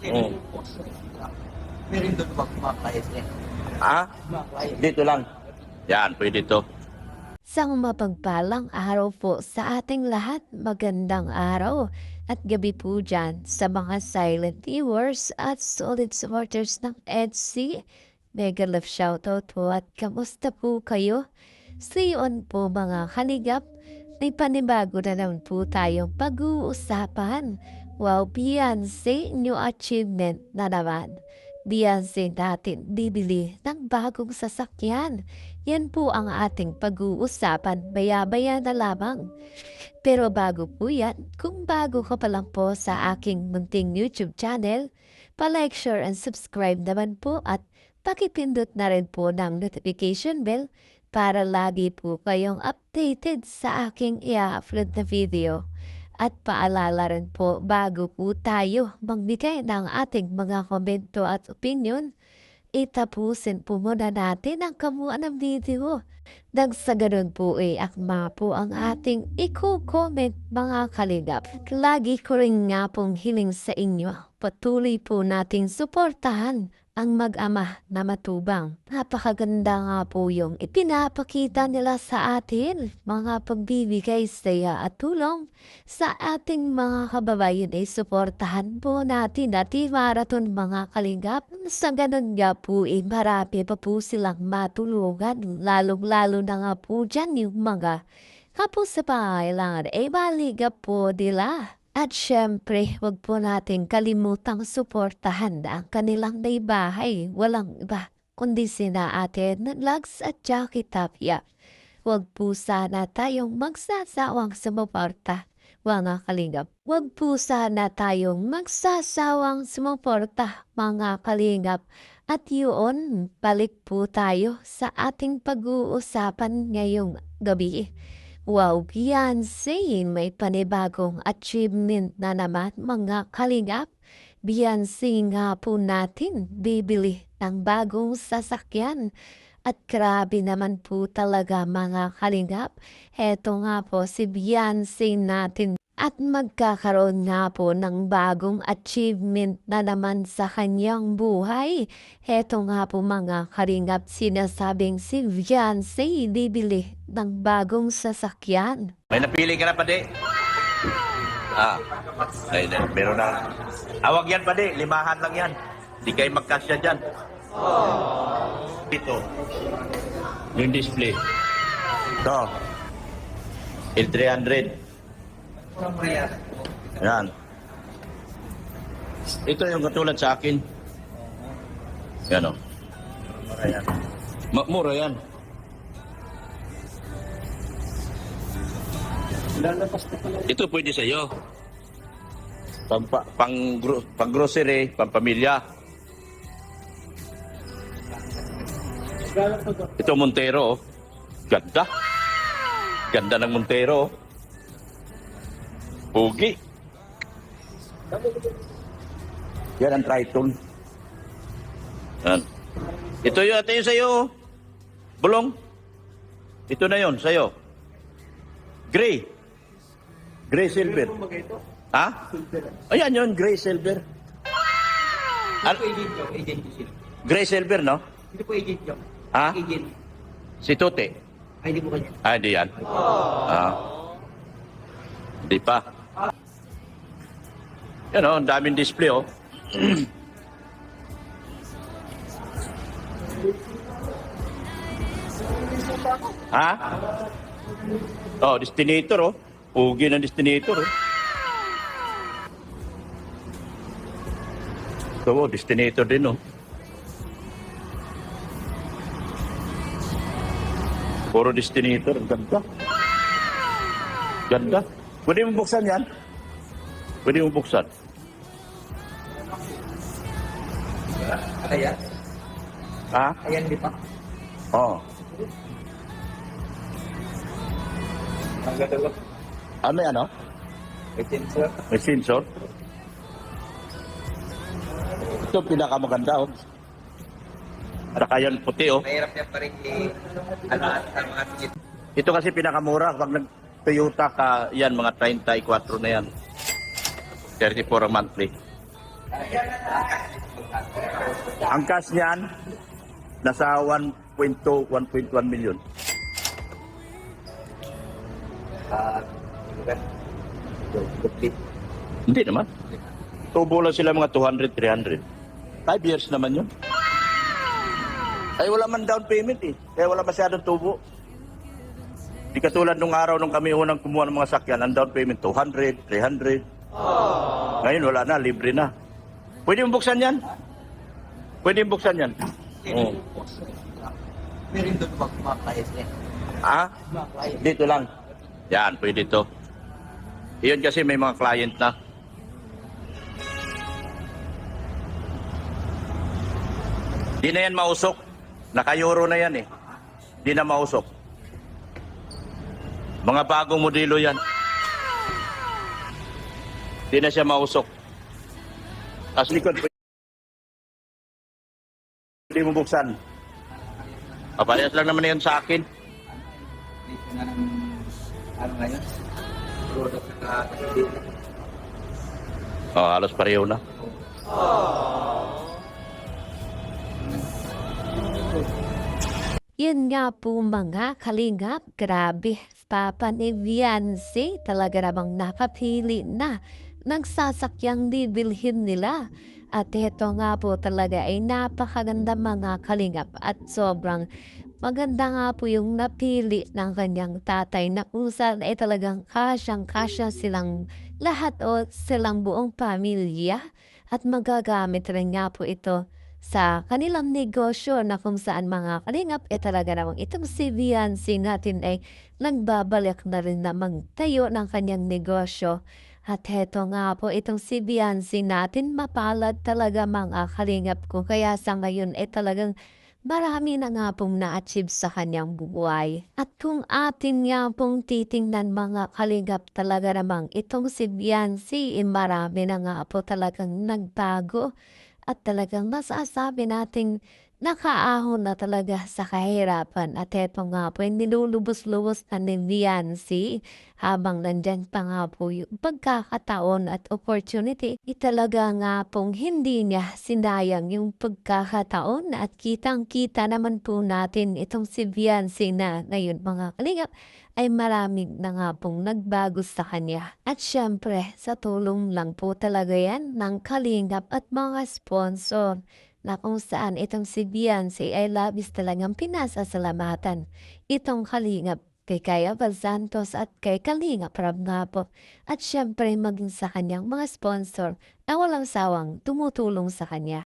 Oh. Meron doon ba mga clients niya? Ah? Mga clients. Dito lang. Yan, pwede to. Isang mapagpalang araw po sa ating lahat. Magandang araw at gabi po dyan sa mga silent viewers at solid supporters ng EDC. Mega love shoutout po at kamusta po kayo? See you on po mga kaligap. May panibago na naman po tayong pag-uusapan. Wow, Beyonce, new achievement na naman. Beyonce natin bibili ng bagong sasakyan. Yan po ang ating pag-uusapan, baya-baya na lamang. Pero bago po yan, kung bago ka pa lang po sa aking munting YouTube channel, pa-like, share, and subscribe naman po at pakipindot na rin po ng notification bell para lagi po kayong updated sa aking i-upload na video. At paalala rin po bago po tayo magbigay ng ating mga komento at opinion, itapusin po muna natin ang kamuan ng video. Nang sa ganun po akma po ang ating i-comment mga kalingap. Lagi ko rin nga pong hiling sa inyo, patuloy po nating suportahan ang mag-ama na matubang. Napakaganda nga po yung ipinapakita nila sa atin, mga pagbibigay saya at tulong sa ating mga kababayan ay suportahan po natin at marathon mga kalingap. Sa ganun nga po marami pa po silang matulungan, lalong-lalo na nga po dyan yung mga kapos sa pangailangan ay maligap po nila. At syempre, wag po natin kalimutang suportahan ang kanilang naibahay. Walang iba, kundi sina Ate Naglags at Jackie Tapia. Wag po sana tayong magsasawang sumuporta. Mga kalingap, wag po sana tayong magsasawang sumuporta, mga kalingap. At yun, balik po tayo sa ating pag-uusapan ngayong gabi. Wow, Beyonce, may panibagong achievement na naman mga kalingap. Beyonce nga po natin bibili ng bagong sasakyan. At grabe naman po talaga mga kalingap. Heto nga po si Beyonce natin. At magkakaroon nga po ng bagong achievement na naman sa kanyang buhay. Heto nga po mga kalingap, sinasabing si Beyonce bibili ng bagong sasakyan. May napili ka na, pade? Ay, meron na. Awag yan, pade. Limahan lang yan. Di kayo magkasya dyan. Ito. Yung display. Ito. L300. Yan. Ito yung katulad sa akin. Yan o. Mura yan. Mura yan. Ito pwede sa iyo. Pang grocery, pang pamilya. Ito Montero. Oh. Ganda. Ganda ng Montero. Pugi. Yan ang Triton. Yan. Ito yung sa'yo. Bulong. Ito na yun, sa'yo. Gray. Gray silver. Ha? Ayan yun, gray silver. Hindi po agent yung agent ko sila. Gray silver, no? Hindi po agent yung. Ha? Agent. Si Tote. Ay, hindi po kanya. Hindi yan. Hindi pa. Yan o, ang daming display o. Ha? Oh, destinator oh. Pugi ng destinator oh. Ito oh, destinator din oh. Puro destinator, ganda. Ganda. Pwede mo buksan yan? Pwede mo buksan. Ayan. Ha? Ayan, di pa. Oo. Ang ganda ko. Ano yan oh? May sensor. May sensor. Ito pinakamaganda oh. Saka yan puti oh. Mahirap yan pa rin sa mga tingin. Ito kasi pinakamura. Pag nag-Toyota ka, yan mga 34 na yan. 34 ang monthly. Ang cash niyan, nasa 1.1 million. Complete. Hindi naman. Tubo lang sila mga 200, 300. 5 years naman yun. Ay wala man down payment eh. Kaya wala masyadong tubo. Di katulad nung araw nung kami unang kumuha ng mga sakyan, ang down payment 200, 300. Ngayon wala na, libre na. Pwede mong buksan yan? Pwede mong buksan yan? Oo. Meron doon mga clients niya. Ah? Mga clients. Dito lang. Yan, pwede to. Iyon kasi may mga client na. Di na yan mausok. Naka-euro na yan eh. Di na mausok. Mga bagong modelo yan. Di na siya mausok. As likod, pwede mo buksan. Paparehas lang naman yan sa akin. Dito na ng ano ngayon? Product na Halos pareho na. Yun nga po mga kalingap, grabe, Papa ni Viancy talaga namang nakapili na ng sasakyang bibilhin nila. At ito nga po talaga ay napakaganda mga kalingap at sobrang maganda nga po yung napili ng kanyang tatay na kung saan ay talagang kasyang-kasya silang lahat o silang buong pamilya at magagamit rin nga po ito sa kanilang negosyo na kung saan mga kalingap talaga namang itong si Viancy natin ay nagbabalik na rin na magtayo ng kanyang negosyo. At heto nga po itong si Viancy natin mapalad talaga mga kalingap ko kaya sa ngayon ay talagang marami na nga pong na-achieve sa kanyang buhay. At kung atin nga pong titingnan mga kalingap talaga namang itong si Viancy marami na nga po talagang nagbago. At talagang masasabi nating nakaahon na talaga sa kahirapan. At eto nga po, nilulubos-lubos na ni Viancy habang nandyan pa nga po yung pagkakataon at opportunity. Talaga nga pong hindi niya sinayang yung pagkakataon at kitang-kita naman po natin itong si Viancy na ngayon mga kalingap ay maraming na nga pong nagbago sa kanya. At syempre, sa tulong lang po talaga yan ng kalingap at mga sponsor na kung saan itong si Viancy ay labis talagang pinasasalamatan itong kalingap kay Kaya Val Santos at kay Kalingap Rab nga po. At syempre maging sa kanyang mga sponsor na walang sawang tumutulong sa kanya.